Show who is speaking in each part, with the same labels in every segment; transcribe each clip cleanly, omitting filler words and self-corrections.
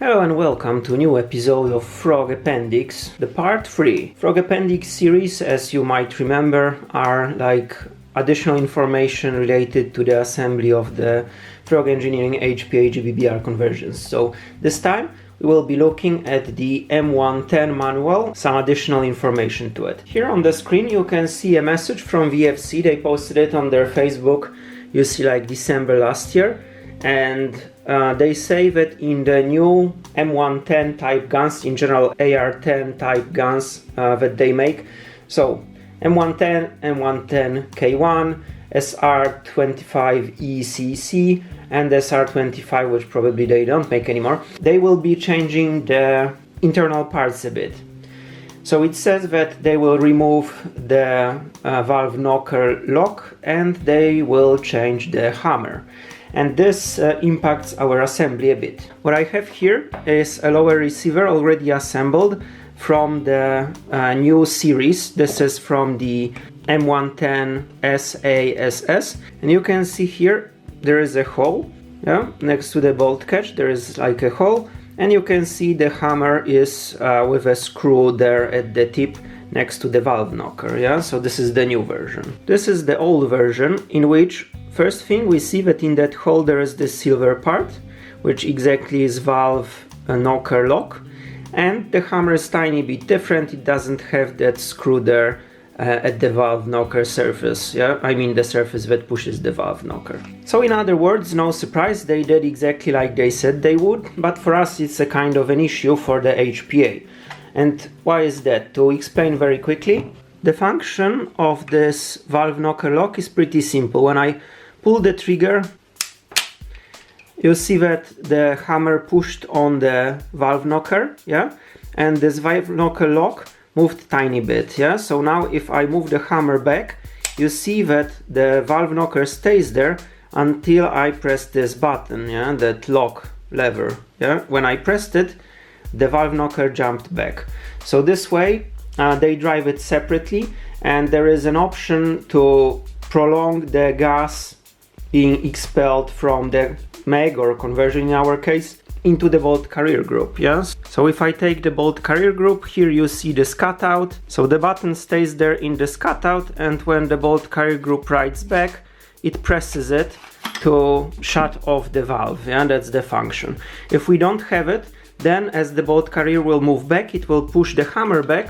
Speaker 1: Hello and welcome to a new episode of Frog Appendix, the part 3. Frog Appendix series, as you might remember, are like additional information related to the assembly of the Frog Engineering HPA GBBR conversions. So this time we will be looking at the M110 manual, some additional information to it. Here on the screen you can see a message from VFC. They posted it on their Facebook, you see, like December last year, and they say that in the new M110 type guns, in general AR10 type guns that they make, so M110, M110 K1, SR25 ECC and SR25, which probably they don't make anymore, they will be changing the internal parts a bit. So it says that they will remove the valve knocker lock and they will change the hammer. And this impacts our assembly a bit. What I have here is a lower receiver already assembled from the new series. This is from the M110 SASS, and you can see here there is a hole, yeah, next to the bolt catch there is like a hole, and you can see the hammer is with a screw there at the tip next to the valve knocker, yeah. So this is the new version. This is the old version, in which first thing we see that in that hole there is this silver part, which exactly is valve knocker lock, and the hammer is tiny bit different. It doesn't have that screw there at the valve knocker surface, yeah, I mean the surface that pushes the valve knocker. So in other words, no surprise, they did exactly like they said they would, but for us it's a kind of an issue for the HPA. And why is that? To explain very quickly, the function of this valve knocker lock is pretty simple. When I pull the trigger, you see that the hammer pushed on the valve knocker, yeah, and this valve knocker lock moved tiny bit, yeah. So now if I move the hammer back, you see that the valve knocker stays there until I press this button, yeah, that lock lever, yeah. When I pressed it, the valve knocker jumped back. So this way they drive it separately, and there is an option to prolong the gas being expelled from the mag, or conversion in our case, into the bolt carrier group, yes. So if I take the bolt carrier group, here you see this cutout, so the button stays there in this cutout, and when the bolt carrier group rides back, it presses it to shut off the valve, yeah, that's the function. If we don't have it, then as the bolt carrier will move back, it will push the hammer back,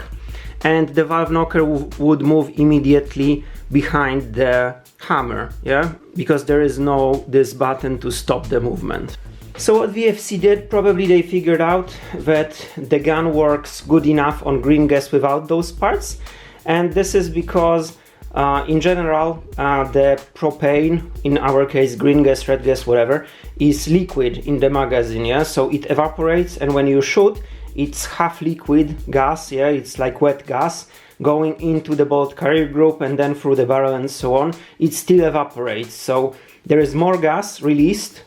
Speaker 1: and the valve knocker would move immediately behind the hammer, yeah, because there is no this button to stop the movement. So what VFC did, probably they figured out that the gun works good enough on green gas without those parts, and this is because in general the propane, in our case green gas, red gas, whatever, is liquid in the magazine, yeah, so it evaporates, and when you shoot it's half liquid gas, yeah, it's like wet gas going into the bolt carrier group and then through the barrel and so on. It still evaporates, so there is more gas released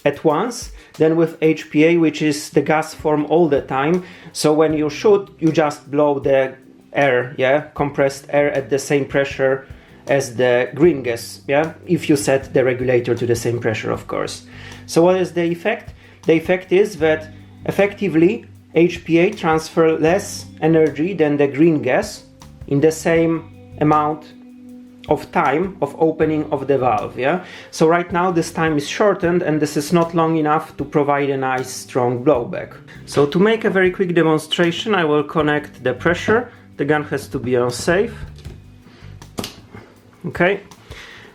Speaker 1: at once than with HPA, which is the gas form all the time. So when you shoot, you just blow the air, yeah, compressed air at the same pressure as the green gas, yeah, if you set the regulator to the same pressure, of course. So what is the effect? The effect is that effectively HPA transfer less energy than the green gas in the same amount of time of opening of the valve, yeah. So right now this time is shortened, and this is not long enough to provide a nice strong blowback. So to make a very quick demonstration, I will connect the pressure. The gun has to be on safe, okay,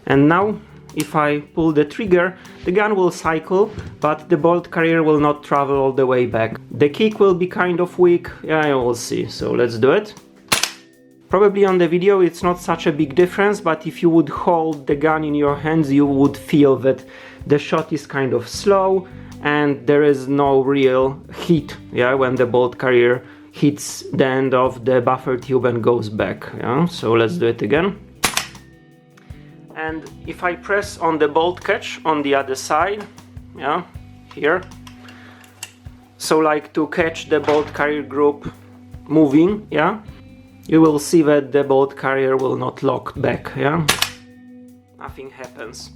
Speaker 1: and now if I pull the trigger, the gun will cycle, but the bolt carrier will not travel all the way back. The kick will be kind of weak, yeah, you will see. So let's do it. Probably on the video it's not such a big difference, but if you would hold the gun in your hands, you would feel that the shot is kind of slow and there is no real heat, yeah, when the bolt carrier hits the end of the buffer tube and goes back, yeah. So let's do it again. And if I press on the bolt catch on the other side, yeah, here, so like to catch the bolt carrier group moving, yeah, you will see that the bolt carrier will not lock back, yeah, nothing happens.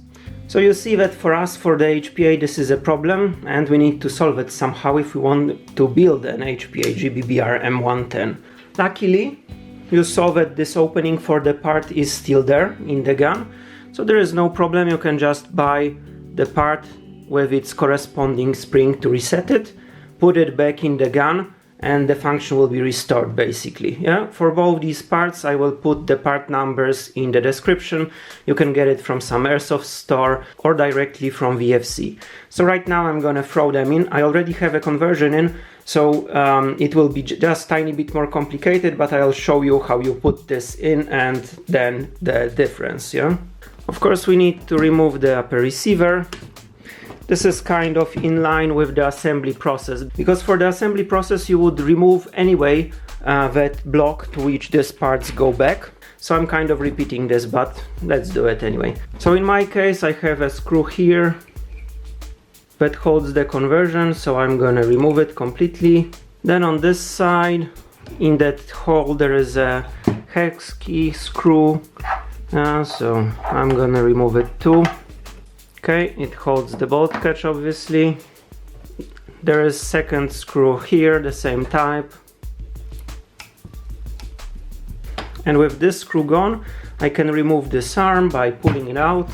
Speaker 1: So you see that for us, for the HPA, this is a problem, and we need to solve it somehow if we want to build an HPA GBBR M110. Luckily, you saw that this opening for the part is still there in the gun, so there is no problem. You can just buy the part with its corresponding spring to reset it, put it back in the gun, and the function will be restored basically. Yeah, for both these parts I will put the part numbers in the description. You can get it from some airsoft store or directly from VFC. So right now I'm gonna throw them in. I already have a conversion in, so it will be just tiny bit more complicated, but I'll show you how you put this in and then the difference. Yeah, of course we need to remove the upper receiver. This is kind of in line with the assembly process, because for the assembly process you would remove anyway that block to which these parts go back. So I'm kind of repeating this, but let's do it anyway. So in my case I have a screw here that holds the conversion, so I'm gonna remove it completely. Then on this side, in that hole, there is a hex key screw, so I'm gonna remove it too. Okay, it holds the bolt catch obviously. There is second screw here, the same type. And with this screw gone, I can remove this arm by pulling it out.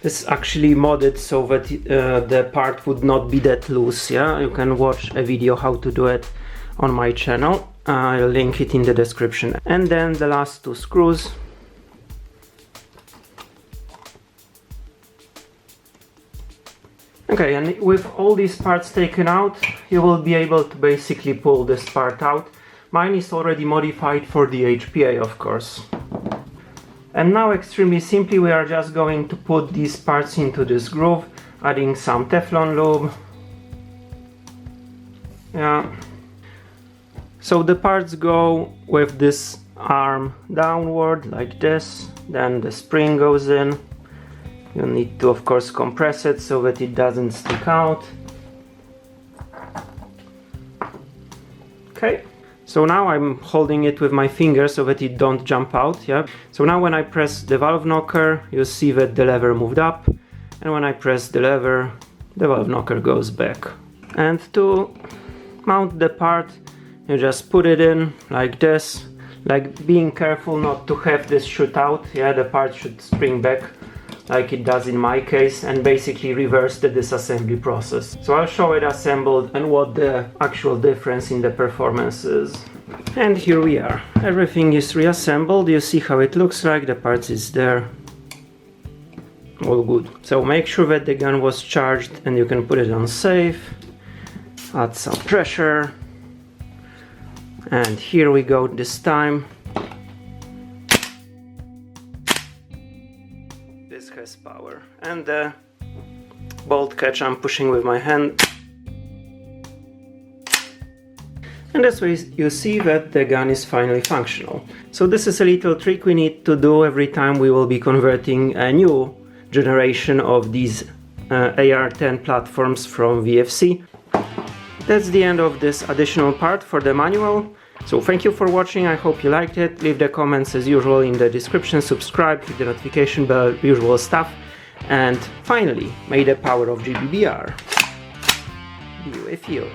Speaker 1: This is actually modded so that the part would not be that loose. Yeah, you can watch a video how to do it on my channel. I'll link it in the description. And then the last two screws. Okay, and with all these parts taken out, you will be able to basically pull this part out. Mine is already modified for the HPA, of course. And now, extremely simply, we are just going to put these parts into this groove, adding some Teflon lube. Yeah. So the parts go with this arm downward like this, then the spring goes in. You need to of course compress it so that it doesn't stick out. Okay, so now I'm holding it with my finger so that it don't jump out. Yeah. So now when I press the valve knocker, you see that the lever moved up, and when I press the lever, the valve knocker goes back. And to mount the part, you just put it in like this, like being careful not to have this shoot out. Yeah, the part should spring back like it does in my case, and basically reverse the disassembly process. So I'll show it assembled and what the actual difference in the performance is. And here we are. Everything is reassembled. You see how it looks like, the parts is there. All good. So make sure that the gun was charged and you can put it on safe. Add some pressure. And here we go this time. This has power. And the bolt catch I'm pushing with my hand. And that's why you see that the gun is finally functional. So this is a little trick we need to do every time we will be converting a new generation of these AR10 platforms from VFC. That's the end of this additional part for the manual. So thank you for watching, I hope you liked it. Leave the comments as usual in the description, subscribe, hit the notification bell, usual stuff. And finally, may the power of GBBR be with you.